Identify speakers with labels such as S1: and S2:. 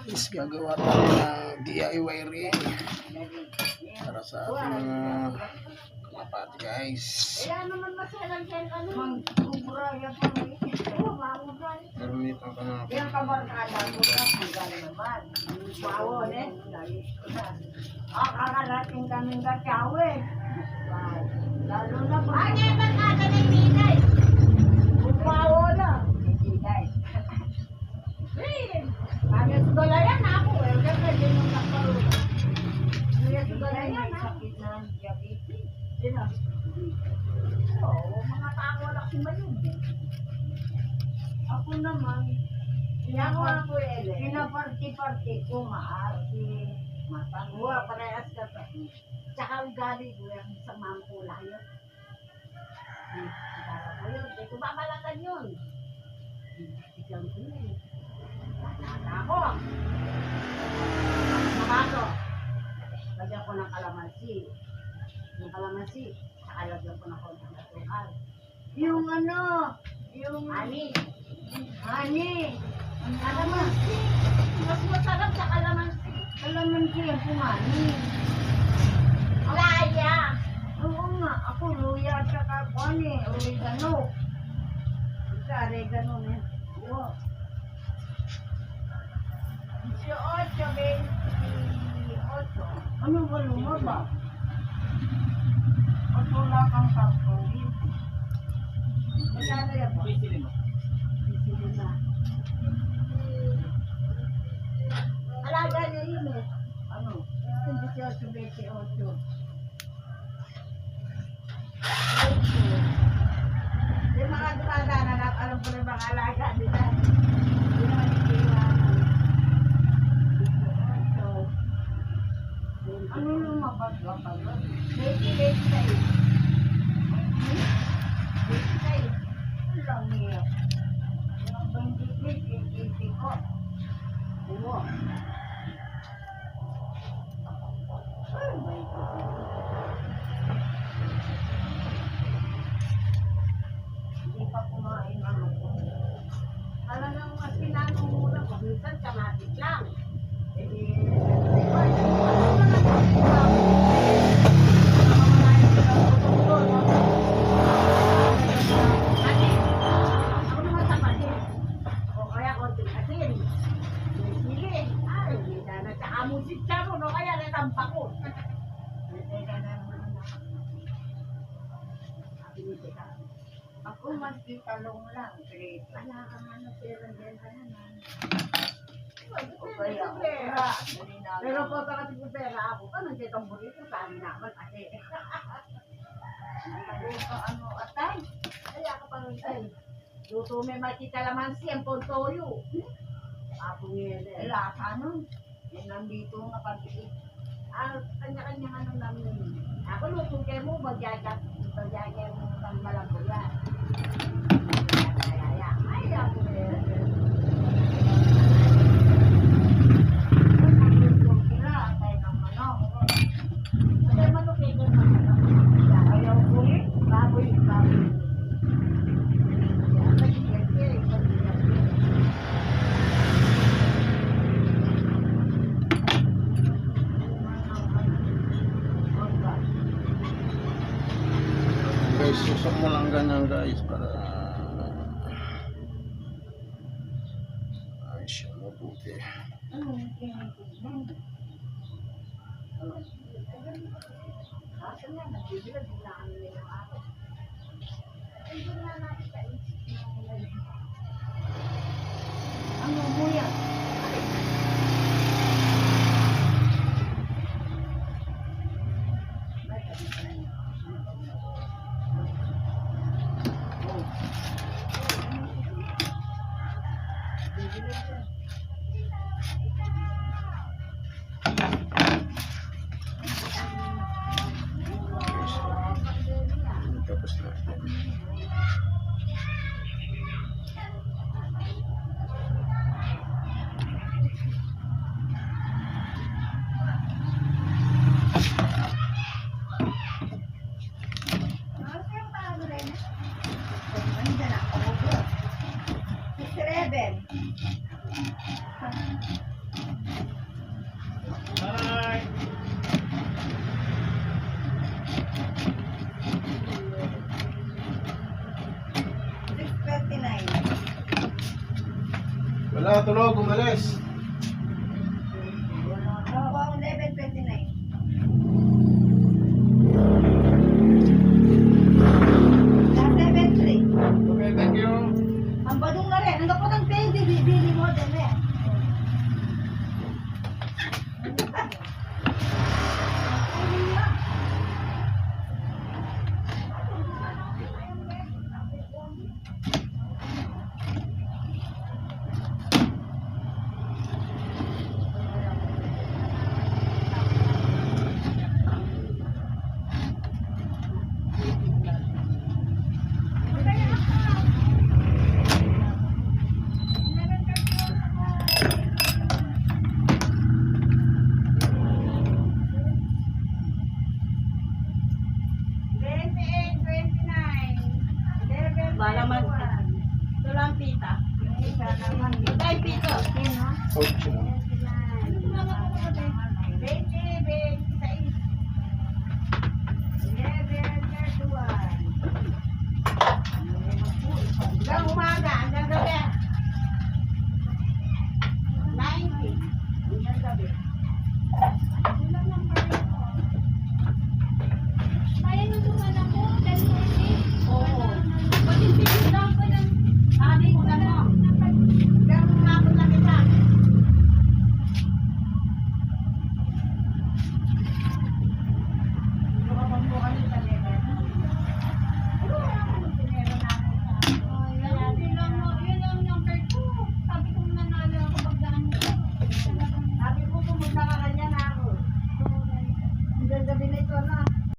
S1: is gagawa tayo ng DIY ring para sa ating mga kalapati guys. Meron dito ka na
S2: Yang kabarkada ko na hanggang naman. Pawon eh. Kakarating kaming Gatawin. Lalo na pa. Ano yung barkada na ibigay? Pawon na. Ibigay. Kami sugala yan ako eh. Ganda din yung nakaroon. Kami sugala yan ako. Sakit na ang diabetes. Sino? Oo, mga tao lang si Mayun. Ako naman, pinaparty-party ko, maarti, matangwa, parehas ka pa. Tsaka ugali ko yung sa mangkula yun. Ikala ko yun, di ko babalatan yun. Ikaw ko yun. Nata ako. Nakato. Lagyan ko ng kalamansi. Yung kalamansi, nakalagyan ko ng konting asukal. Yung ano, yung ani. Ani. Ang kalamansi. Mas masarap sa kalamansi. Kalamansi ang pumani. Laya. Oo nga, ako luya at saka ani, oregano. Isa oregano na. Oo. 18. Ano ba lumaba? At wala kang kapatid. Magkano yan ba? Pisili mo. Pisili na. Alaga niya yun eh. Ano? 18, 28. Yung mga dumadanan, alam ko na yung mga alaga nila. Hindi naman ikiwanan. Ano yung mapag-lapag? 88. Lang niya. Yung 28 ko. Oo. Ay, my God. Hindi pa kumain ano ko. Talagang mas pinanong muna ko. Minsan kamatis lang. Ako maski talong lang, great. Wala kang ano, pero din ka naman. Pero po sa kasi pera ako, paano siya itong burrito? Saan naman kasi. Ano, atay? Ay, ako pa rin ay. Luto may makita lamansi, ang pontoyo. Ako ngayon, lasa nun. Yan nandito nga pag-iit. Kanya-kanya ano namin. Ako luto kayo mo, magyagat mo ng malabuyan. Ay, ako ngayon.
S1: Guys, susok mo lang ganyan guys para ay siya mabuti.
S2: Ano mo yan?
S1: patulog, umalis.
S2: Oo, 11:29. Sa 7:03.
S1: Okay, thank you.
S2: Ang badong na rin. Hanggang po ng 20, bibili mo din eh. Balaman. Ito lang pita. Ito ay pito.
S1: Ocho.
S2: 20, 26. 11, 31. Hanggang umaga, hanggang gabi. 90. Hanggang gabi. Oo. Sabi ko na mo. Hanggang umabot lang kita. Sabi ko pumunta ka kanya na ako. Hanggang gabi na ito na.